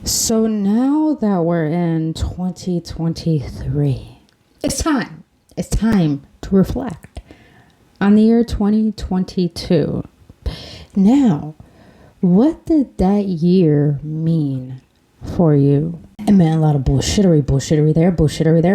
So now that we're in 2023, it's time. It's time to reflect on the year 2022. Now, what did that year mean for you? It meant a lot of bullshittery there.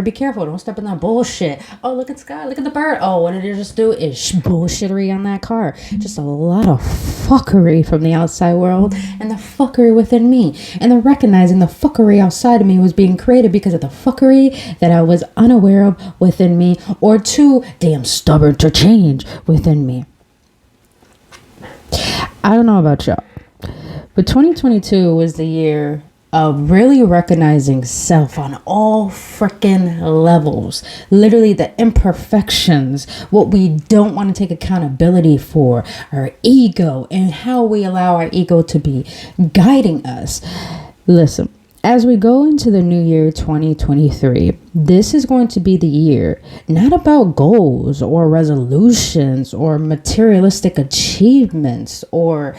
Be careful. Don't step in that bullshit. Oh, look at the sky. Look at the bird. Oh, what did it just do? It's bullshittery on that car. Just a lot of fuckery from the outside world and the fuckery within me. And the recognizing the fuckery outside of me was being created because of the fuckery that I was unaware of within me, or too damn stubborn to change within me. I don't know about y'all, but 2022 was the year of really recognizing self on all freaking levels. Literally the imperfections, what we don't want to take accountability for, our ego, and how we allow our ego to be guiding us. Listen, as we go into the new year 2023, this is going to be the year not about goals or resolutions or materialistic achievements or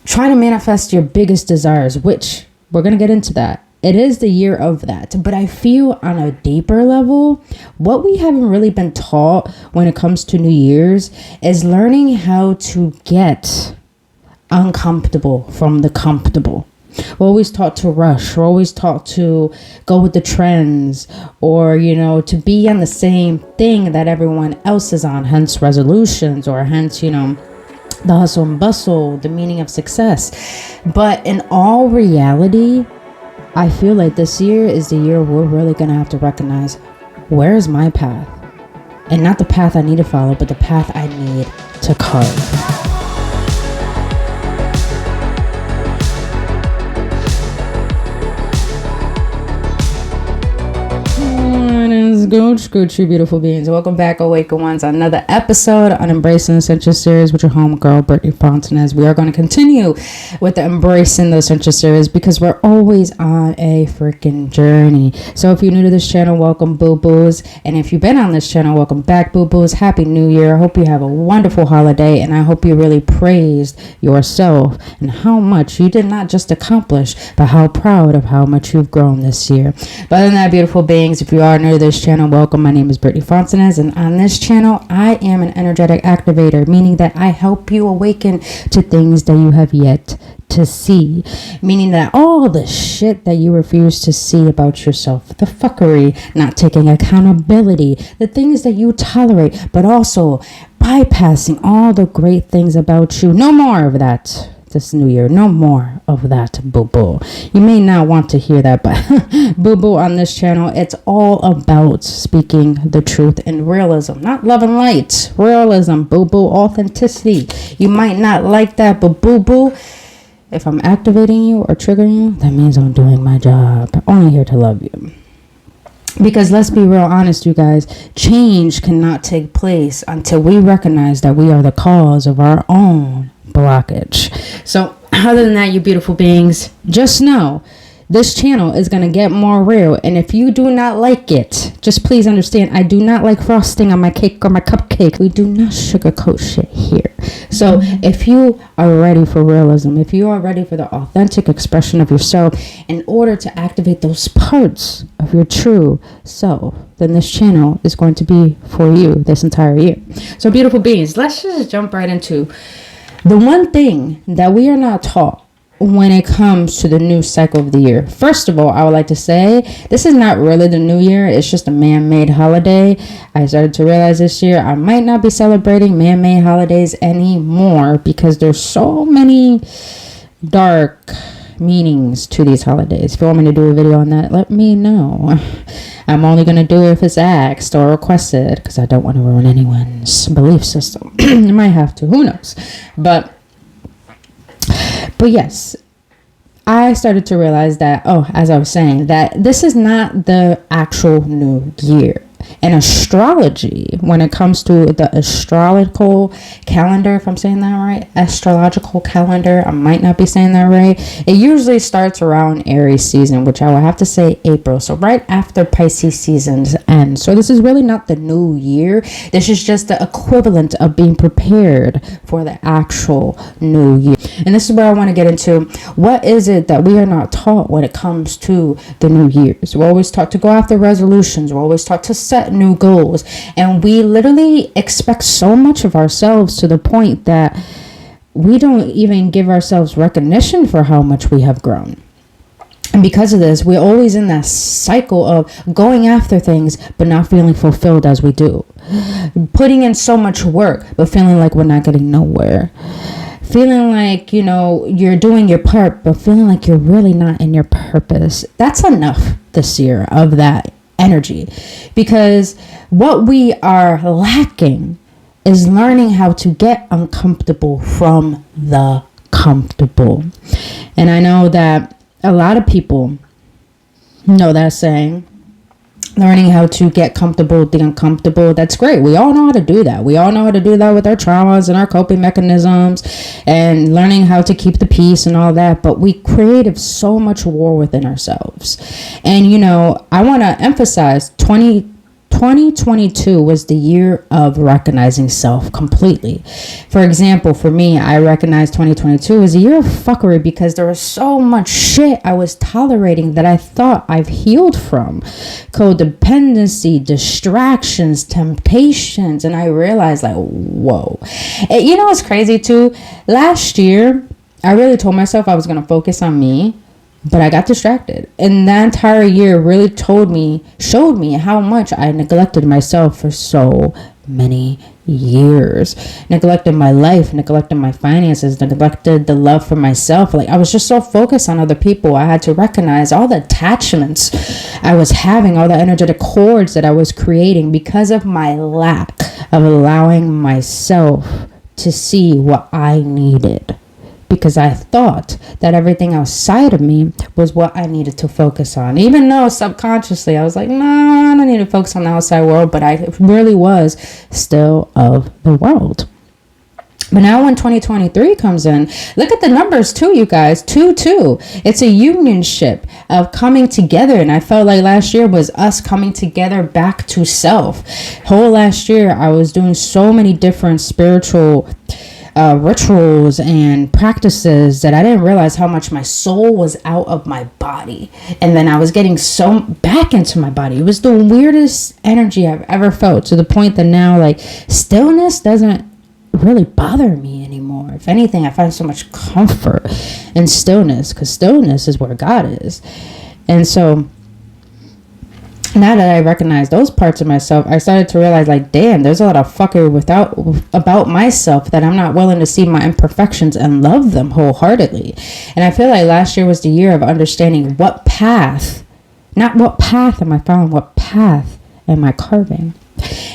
trying to manifest your biggest desires, which we're going to get into that. It is the year of that. But I feel on a deeper level, what we haven't really been taught when it comes to New Year's is learning how to get uncomfortable from the comfortable. We're always taught to rush. We're always taught to go with the trends or, to be on the same thing that everyone else is on, hence resolutions or hence, the hustle and bustle, the meaning of success. But in all reality, I feel like this year is the year we're really going to have to recognize, where is my path? And not the path I need to follow, but the path I need to carve. Gooch, you beautiful beings. Welcome back, AwakenOnes, another episode on Embracing the Essential series with your homegirl, Brittany Fontanez. We are going to continue with the Embracing the Essential series because we're always on a freaking journey. So if you're new to this channel, welcome, boo-boos. And if you've been on this channel, welcome back, boo-boos. Happy New Year. I hope you have a wonderful holiday, and I hope you really praised yourself and how much you did not just accomplish, but how proud of how much you've grown this year. But other than that, beautiful beings, if you are new to this channel, welcome. My name is Brittany Fontanez, and on this channel I am an energetic activator, meaning that I help you awaken to things that you have yet to see, meaning that all the shit that you refuse to see about yourself, the fuckery, not taking accountability, the things that you tolerate, but also bypassing all the great things about you, no more of that this new year. No more of that, boo-boo. You may not want to hear that, but boo-boo, on this channel, it's all about speaking the truth and realism. Not love and light. Realism, boo-boo. Authenticity. You might not like that, but boo-boo, if I'm activating you or triggering you, that means I'm doing my job. I'm only here to love you. Because let's be real honest, you guys, change cannot take place until we recognize that we are the cause of our own blockage. So other than that, you beautiful beings, just know this channel is going to get more real. And if you do not like it, just please understand, I do not like frosting on my cake or my cupcake. We do not sugarcoat shit here. So if you are ready for realism, if you are ready for the authentic expression of yourself in order to activate those parts of your true self, then this channel is going to be for you this entire year. So beautiful beings, let's just jump right into the one thing that we are not taught when it comes to the new cycle of the year. First of all, I would like to say this is not really the new year. It's just a man-made holiday. I started to realize this year I might not be celebrating man-made holidays anymore because there's so many dark meanings to these holidays. If you want me to do a video on that, let me know. I'm only going to do it if it's asked or requested because I don't want to ruin anyone's belief system. You might have to. Who knows? But yes, I started to realize that, as I was saying, that this is not the actual new year. in astrology, when it comes to the astrological calendar, if I'm saying that right, astrological calendar, I might not be saying that right. It usually starts around Aries season, which I will have to say April. So right after Pisces seasons end. So this is really not the new year. This is just the equivalent of being prepared for the actual new year. And this is where I want to get into what is it that we are not taught when it comes to the new years. We're always taught to go after resolutions. We're always taught to set new goals. And we literally expect so much of ourselves to the point that we don't even give ourselves recognition for how much we have grown. And because of this, we're always in that cycle of going after things, but not feeling fulfilled as we do. Putting in so much work, but feeling like we're not getting nowhere. Feeling like, you know, you're doing your part, but feeling like you're really not in your purpose. That's enough this year of that energy. Because what we are lacking is learning how to get uncomfortable from the comfortable. And I know that a lot of people know that saying, learning how to get comfortable with the uncomfortable. That's great. We all know how to do that. We all know how to do that with our traumas and our coping mechanisms and learning how to keep the peace and all that. But we create so much war within ourselves. And, you know, I want to emphasize 2022 was the year of recognizing self completely. For example, for me, I recognize 2022 was a year of fuckery because there was so much shit I was tolerating that I thought I've healed from. Codependency, distractions, temptations. And I realized like, whoa. You know what's crazy too? Last year, I really told myself I was going to focus on me. But I got distracted. And that entire year really showed me how much I neglected myself for so many years. Neglected my life, neglected my finances, neglected the love for myself. Like I was just so focused on other people. I had to recognize all the attachments I was having, all the energetic cords that I was creating because of my lack of allowing myself to see what I needed. Because I thought that everything outside of me was what I needed to focus on. Even though subconsciously I was like, no, I don't need to focus on the outside world. But I really was still of the world. But now when 2023 comes in, look at the numbers too, you guys. 2-2. It's a unionship of coming together. And I felt like last year was us coming together back to self. Whole last year, I was doing so many different spiritual rituals and practices that I didn't realize how much my soul was out of my body. And then I was getting so back into my body. It was the weirdest energy I've ever felt, to the point that now like stillness doesn't really bother me anymore. If anything, I find so much comfort in stillness, because stillness is where God is. And so now that I recognize those parts of myself, I started to realize like, damn, there's a lot of fuckery about myself that I'm not willing to see my imperfections and love them wholeheartedly. And I feel like last year was the year of understanding what path, not what path am I following, what path am I carving.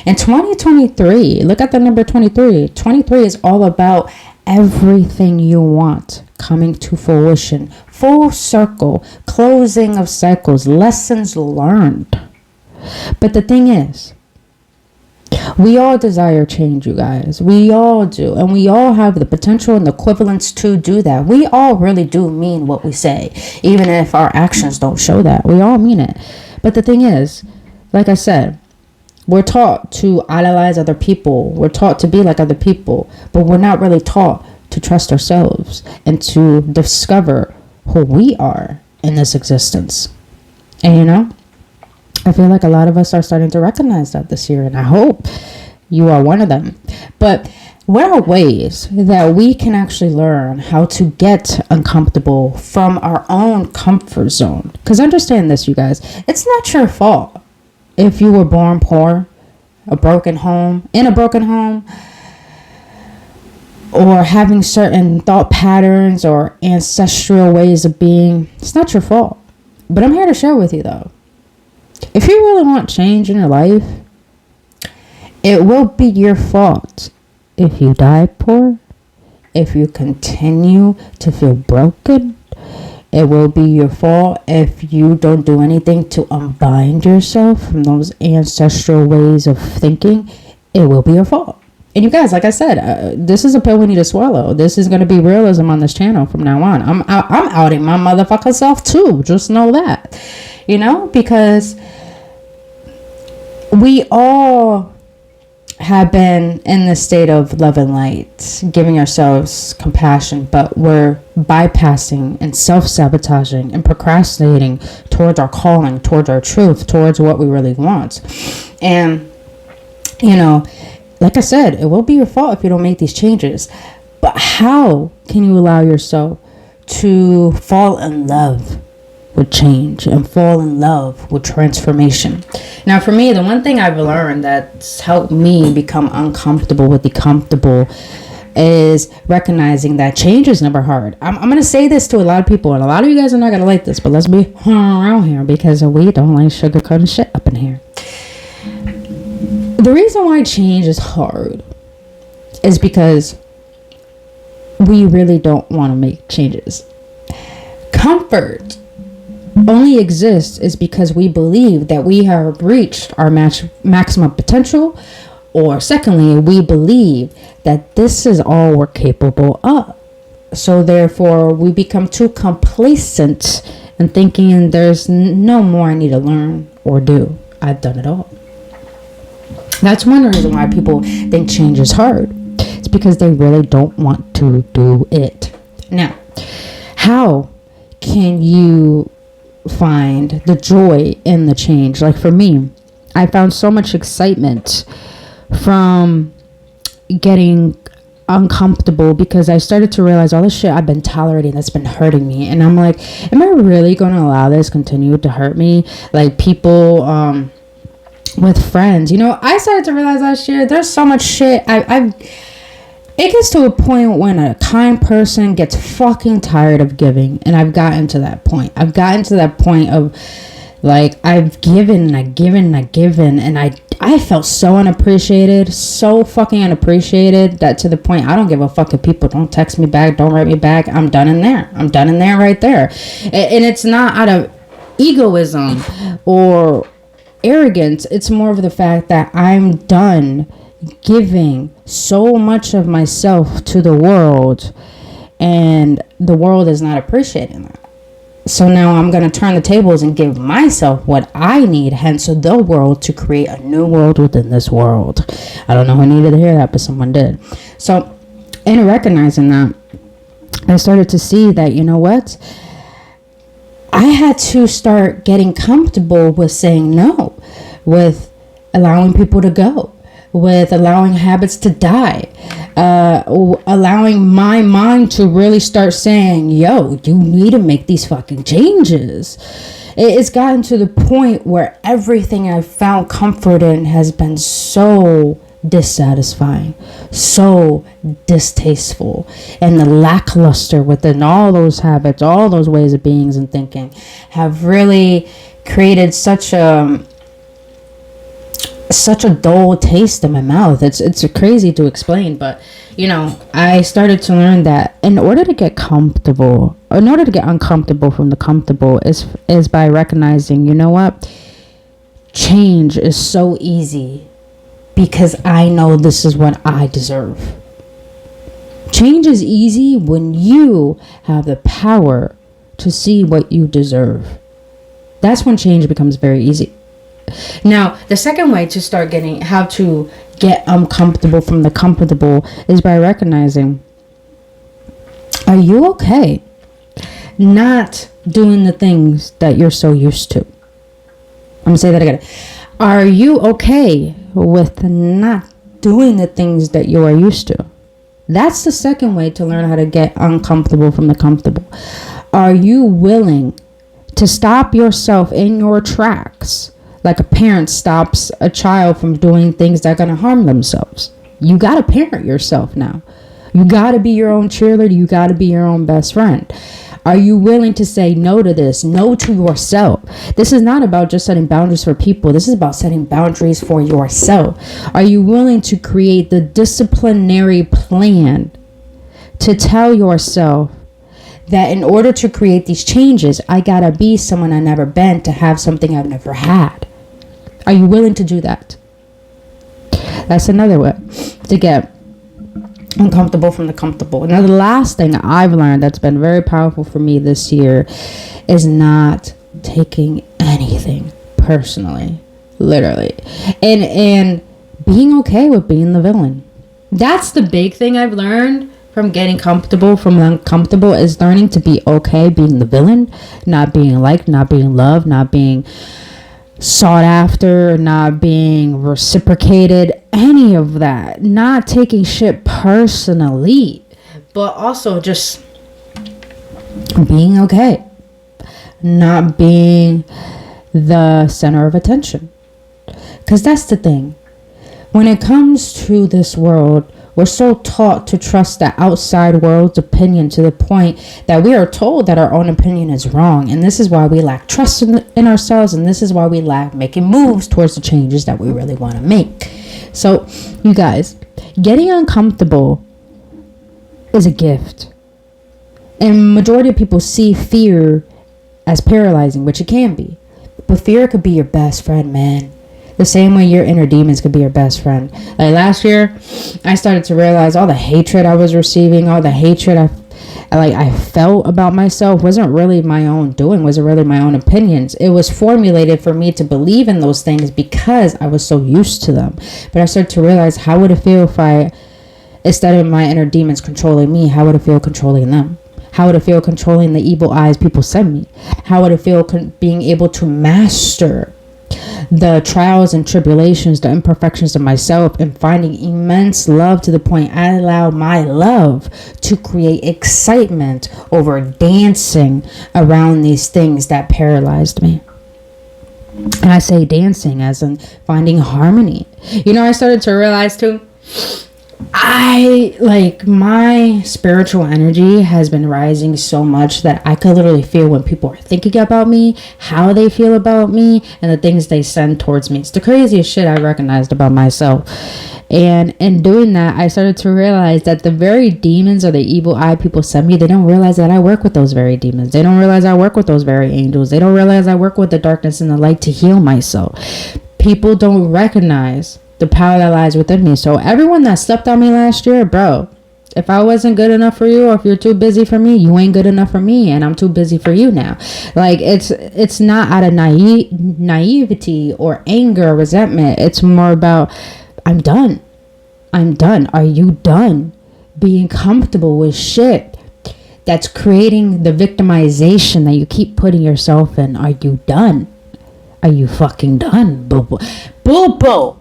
In 2023, look at the number 23. 23 is all about everything you want coming to fruition, full circle, closing of cycles, lessons learned. But the thing is, we all desire change, you guys. We all do. And we all have the potential and the equivalence to do that. We all really do mean what we say, even if our actions don't show that. We all mean it. But the thing is, like I said, we're taught to idolize other people. We're taught to be like other people. But we're not really taught to trust ourselves and to discover who we are in this existence. And you know, I feel like a lot of us are starting to recognize that this year, and I hope you are one of them. But what are ways that we can actually learn how to get uncomfortable from our own comfort zone? Because understand this, you guys, it's not your fault if you were born poor, in a broken home, or having certain thought patterns or ancestral ways of being. It's not your fault. But I'm here to share with you though, if you really want change in your life, it will be your fault if you die poor, if you continue to feel broken, It will be your fault if you don't do anything to unbind yourself from those ancestral ways of thinking. It will be your fault. And you guys, like I said, this is a pill we need to swallow. This is going to be realism on this channel from now on. I'm outing my motherfucking self too. Just know that, because we all have been in the state of love and light, giving ourselves compassion, but we're bypassing and self-sabotaging and procrastinating towards our calling, towards our truth, towards what we really want. And, like I said, it will be your fault if you don't make these changes. But how can you allow yourself to fall in love with change and fall in love with transformation? Now, for me, the one thing I've learned that's helped me become uncomfortable with the comfortable is recognizing that change is never hard. I'm going to say this to a lot of people, and a lot of you guys are not going to like this, but let's be around here because we don't like sugarcoating shit up in here. The reason why change is hard is because we really don't want to make changes. Comfort only exists is because we believe that we have reached our maximum potential, or secondly, we believe that this is all we're capable of. So therefore, we become too complacent in thinking there's no more I need to learn or do. I've done it all. That's one reason why people think change is hard. It's because they really don't want to do it. Now, how can you find the joy in the change? Like for me, I found so much excitement from getting uncomfortable because I started to realize all the shit I've been tolerating that's been hurting me. And I'm like, am I really going to allow this continue to hurt me? Like people, with friends, I started to realize last year there's so much shit it gets to a point when a kind person gets fucking tired of giving, and I've gotten to that point of like I've given and I felt so unappreciated, so fucking unappreciated, that to the point I don't give a fuck if people don't text me back, don't write me back. I'm done in there right there. And it's not out of egoism or arrogance. It's more of the fact that I'm done giving so much of myself to the world, and the world is not appreciating that. So now I'm going to turn the tables and give myself what I need, hence the world, to create a new world within this world. I don't know who needed to hear that, but someone did. So in recognizing that, I started to see that, what? I had to start getting comfortable with saying no, with allowing people to go, with allowing habits to die, allowing my mind to really start saying, yo, you need to make these fucking changes. It's gotten to the point where everything I've found comfort in has been so dissatisfying, so distasteful, and the lackluster within all those habits, all those ways of beings and thinking have really created such a dull taste in my mouth. It's crazy to explain, but I started to learn that in order to get comfortable, or in order to get uncomfortable from the comfortable, is by recognizing, change is so easy because I know this is what I deserve. Change is easy when you have the power to see what you deserve. That's when change becomes very easy. Now, the second way to start how to get uncomfortable from the comfortable is by recognizing, are you okay not doing the things that you're so used to? I'm going to say that again. Are you okay with not doing the things that you are used to? That's the second way to learn how to get uncomfortable from the comfortable. Are you willing to stop yourself in your tracks like a parent stops a child from doing things that are going to harm themselves? You got to parent yourself now. You got to be your own cheerleader. You got to be your own best friend. Are you willing to say no to this? No to yourself. This is not about just setting boundaries for people. This is about setting boundaries for yourself. Are you willing to create the disciplinary plan to tell yourself that in order to create these changes, I gotta be someone I've never been to have something I've never had. Are you willing to do that? That's another way to get uncomfortable from the comfortable. Now, the last thing I've learned that's been very powerful for me this year is not taking anything personally, literally, and being okay with being the villain. That's the big thing I've learned from getting comfortable from uncomfortable, is learning to be okay being the villain, not being liked, not being loved, not being sought after, not being reciprocated, any of that. Not taking shit personally, but also just being okay. Not being the center of attention. Because that's the thing. When it comes to this world, we're so taught to trust the outside world's opinion to the point that we are told that our own opinion is wrong. And this is why we lack trust in ourselves. And this is why we lack making moves towards the changes that we really want to make. So, you guys, getting uncomfortable is a gift. And majority of people see fear as paralyzing, which it can be. But fear could be your best friend, man. The same way your inner demons could be your best friend. Like last year, I started to realize all the hatred I was receiving, all the hatred I felt about myself wasn't really my own doing, wasn't really my own opinions. It was formulated for me to believe in those things because I was so used to them. But I started to realize, how would it feel if instead of my inner demons controlling me, how would it feel controlling them? How would it feel controlling the evil eyes people send me? How would it feel being able to master the trials and tribulations, the imperfections of myself, and finding immense love to the point I allow my love to create excitement over dancing around these things that paralyzed me. And I say dancing as in finding harmony. You know, I started to realize too, my spiritual energy has been rising so much that I could literally feel when people are thinking about me, how they feel about me, and the things they send towards me. It's the craziest shit I recognized about myself. And in doing that, I started to realize that the very demons or the evil eye people send me, they don't realize that I work with those very demons. They don't realize I work with those very angels. They don't realize I work with the darkness and the light to heal myself. People don't recognize the power that lies within me. So everyone that slept on me last year, bro, if I wasn't good enough for you, or if you're too busy for me, you ain't good enough for me, and I'm too busy for you now. Like, it's not out of naivety or anger or resentment. It's more about, I'm done. Are you done being comfortable with shit that's creating the victimization that you keep putting yourself in? Are you done? Are you fucking done? Boo boo. Boo boo.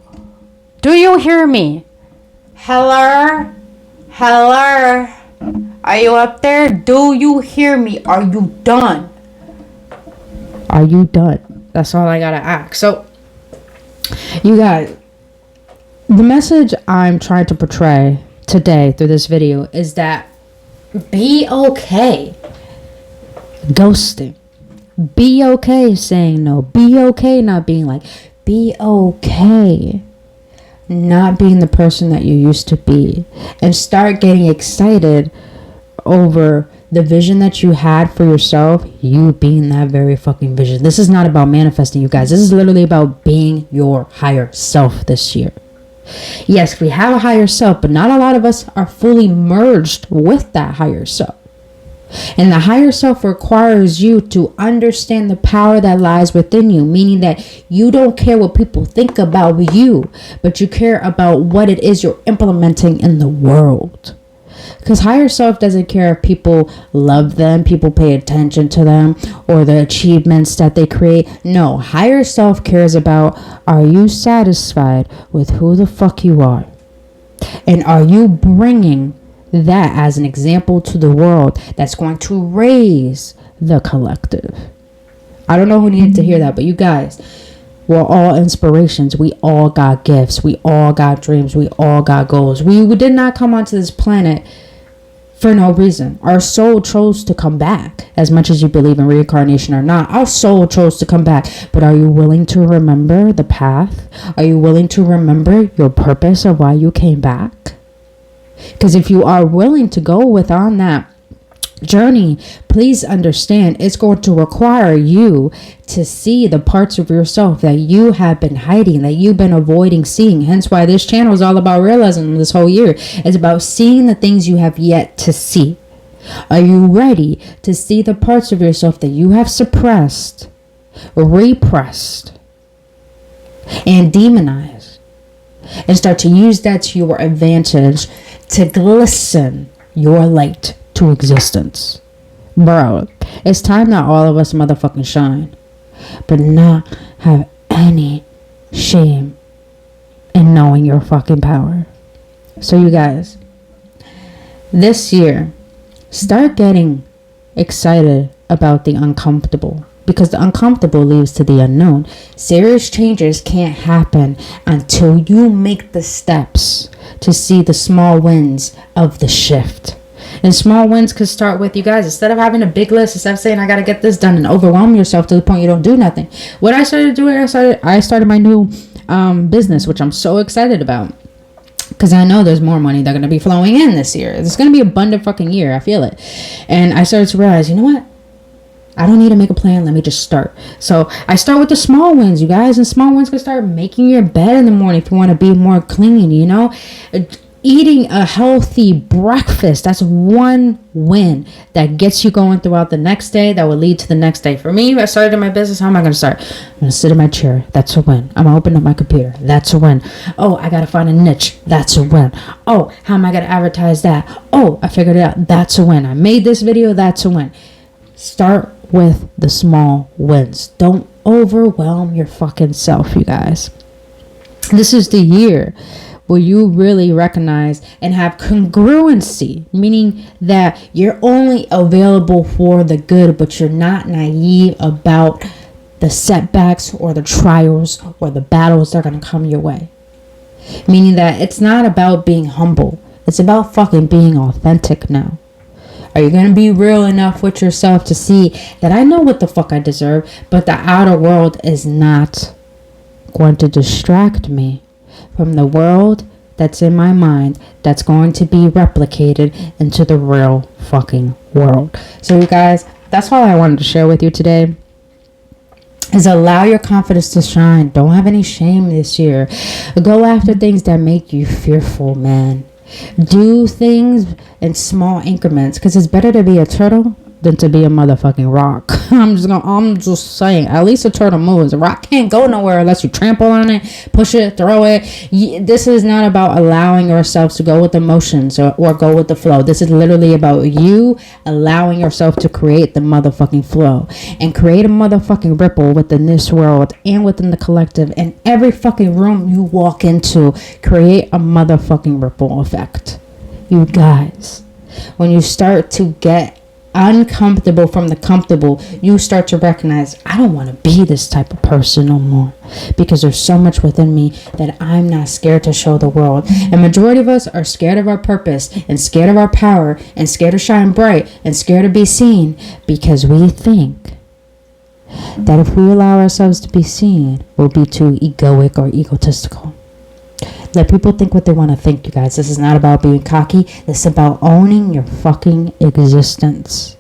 Do you hear me? Hello? Are you up there? Do you hear me? Are you done? Are you done? That's all I gotta ask. So, you guys, the message I'm trying to portray today through this video is that be okay ghosting. Be okay saying no. Be okay not being like. Be okay not being the person that you used to be, and start getting excited over the vision that you had for yourself, you being that very fucking vision. This is not about manifesting, you guys. This is literally about being your higher self this year. Yes, we have a higher self, but not a lot of us are fully merged with that higher self. And the higher self requires you to understand the power that lies within you, meaning that you don't care what people think about you, but you care about what it is you're implementing in the world. Because higher self doesn't care if people love them, people pay attention to them, or the achievements that they create. No, higher self cares about, are you satisfied with who the fuck you are? And are you bringing that as an example to the world that's going to raise the collective? I don't know who needed to hear that, but you guys, we're all inspirations. We all got gifts. We all got dreams. We all got goals. We did not come onto this planet for no reason. Our soul chose to come back. As much as you believe in reincarnation or not, our soul chose to come back. But are you willing to remember the path? Are you willing to remember your purpose of why you came back? Because if you are willing to go with on that journey, please understand it's going to require you to see the parts of yourself that you have been hiding, that you've been avoiding seeing. Hence why this channel is all about realism this whole year. It's about seeing the things you have yet to see. Are you ready to see the parts of yourself that you have suppressed, repressed, and demonized, and start to use that to your advantage to glisten your light to existence? Bro, it's time that all of us motherfucking shine, but not have any shame in knowing your fucking power. So you guys, this year, start getting excited about the uncomfortable, because the uncomfortable leads to the unknown. Serious changes can't happen until you make the steps to see the small wins of the shift. And small wins could start with, you guys, instead of having a big list, instead of saying I gotta get this done and overwhelm yourself to the point you don't do nothing. What I started doing, I started my new business, which I'm so excited about, because I know there's more money that's going to be flowing in this year. It's going to be an abundant fucking year. I feel it. And I started to realize, you know what? I don't need to make a plan. Let me just start. So I start with the small wins, you guys. And small wins can start making your bed in the morning if you want to be more clean, you know. Eating a healthy breakfast, that's one win that gets you going throughout the next day, that will lead to the next day. For me, I started my business. How am I going to start? I'm going to sit in my chair. That's a win. I'm going to open up my computer. That's a win. Oh, I got to find a niche. That's a win. Oh, how am I going to advertise that? Oh, I figured it out. That's a win. I made this video. That's a win. Start with the small wins. Don't overwhelm your fucking self, you guys. This is the year where you really recognize and have congruency, meaning that you're only available for the good, but you're not naive about the setbacks or the trials or the battles that are going to come your way. Meaning that it's not about being humble. It's about fucking being authentic now. Are you going to be real enough with yourself to see that I know what the fuck I deserve, but the outer world is not going to distract me from the world that's in my mind that's going to be replicated into the real fucking world? So you guys, that's all I wanted to share with you today, is allow your confidence to shine. Don't have any shame this year. Go after things that make you fearful, man. Do things in small increments, because it's better to be a turtle than to be a motherfucking rock. I'm just saying, at least a turtle moves. A rock can't go nowhere unless you trample on it, push it, throw it. This is not about allowing yourself to go with emotions or go with the flow. This is literally about you allowing yourself to create the motherfucking flow and create a motherfucking ripple within this world and within the collective. And every fucking room you walk into, create a motherfucking ripple effect. You guys, when you start to get uncomfortable from the comfortable, you start to recognize, I don't want to be this type of person no more, because there's so much within me that I'm not scared to show the world. And majority of us are scared of our purpose and scared of our power and scared to shine bright and scared to be seen, because we think that if we allow ourselves to be seen, we'll be too egoic or egotistical. Let people think what they want to think, you guys. This is not about being cocky. This is about owning your fucking existence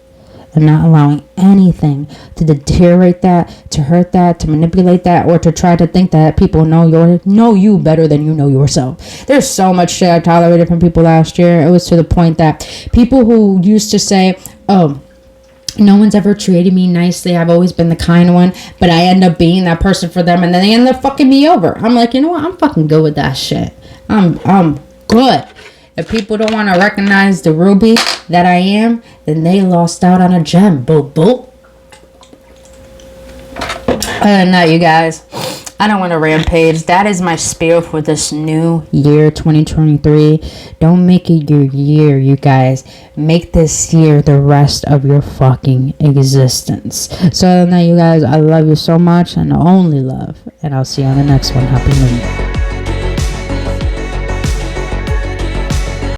and not allowing anything to deteriorate that, to hurt that, to manipulate that, or to try to think that people know you better than you know yourself. There's so much shit I tolerated from people last year. It was to the point that people who used to say, oh, no one's ever treated me nicely, I've always been the kind one, but I end up being that person for them, and then they end up fucking me over. I'm like, you know what? I'm fucking good with that shit. I'm good. If people don't want to recognize the ruby that I am, then they lost out on a gem. Boop, boop. Other than that, you guys, I don't want to rampage. That is my spiel for this new year, 2023. Don't make it your year, you guys. Make this year the rest of your fucking existence. So other than that, you guys, I love you so much, and only love. And I'll see you on the next one. Happy New Year.